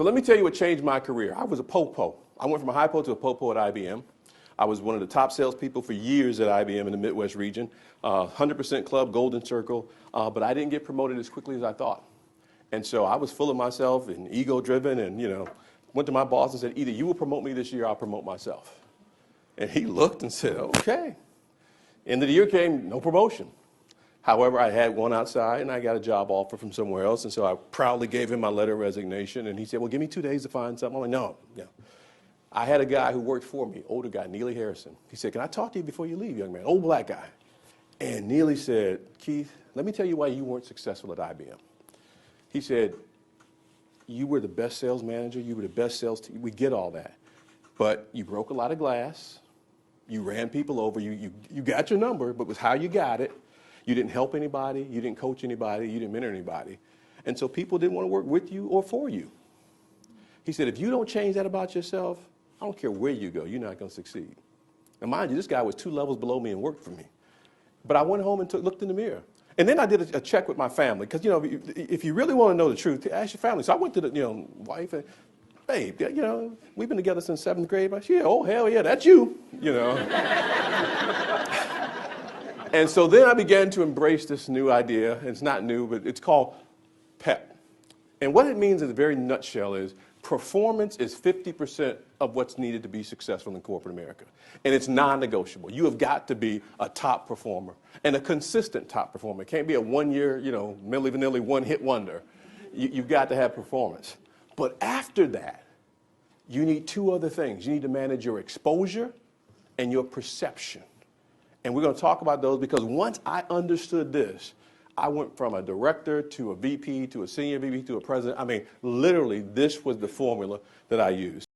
So let me tell you what changed my career. I was a popo. I went from a high po to a popo at IBM. I was one of the top salespeople for years at IBM in the Midwest region, 100% club, golden circle, but I didn't get promoted as quickly as I thought. And so I was full of myself and ego-driven and, went to my boss and said, either you will promote me this year or I'll promote myself. And he looked and said, okay. End of the year came, no promotion. However, I had one outside, and I got a job offer from somewhere else, and so I proudly gave him my letter of resignation, and he said, well, give me 2 days to find something. I'm like, no. I had a guy who worked for me, older guy, Neely Harrison. He said, can I talk to you before you leave, young man? Old black guy. And Neely said, Keith, let me tell you why you weren't successful at IBM. He said, you were the best sales manager, you were the best sales team, we get all that. But you broke a lot of glass, you ran people over, you got your number, but it was how you got it. You didn't help anybody, you didn't coach anybody, you didn't mentor anybody. And so people didn't want to work with you or for you. He said, if you don't change that about yourself, I don't care where you go, you're not going to succeed. Now mind you, this guy was 2 levels below me and worked for me. But I went home and looked in the mirror. And then I did a check with my family, because if you really want to know the truth, ask your family. So I went to the wife and, babe, we've been together since 7th grade. She said, oh, hell yeah, that's you, And so then I began to embrace this new idea. It's not new, but it's called PEP. And what it means in a very nutshell is performance is 50% of what's needed to be successful in corporate America. And it's non-negotiable. You have got to be a top performer and a consistent top performer. It can't be a one-year, Milli Vanilli one-hit wonder. You've got to have performance. But after that, you need 2 other things. You need to manage your exposure and your perception. And we're going to talk about those because once I understood this, I went from a director to a VP to a senior VP to a president. I mean, literally, this was the formula that I used.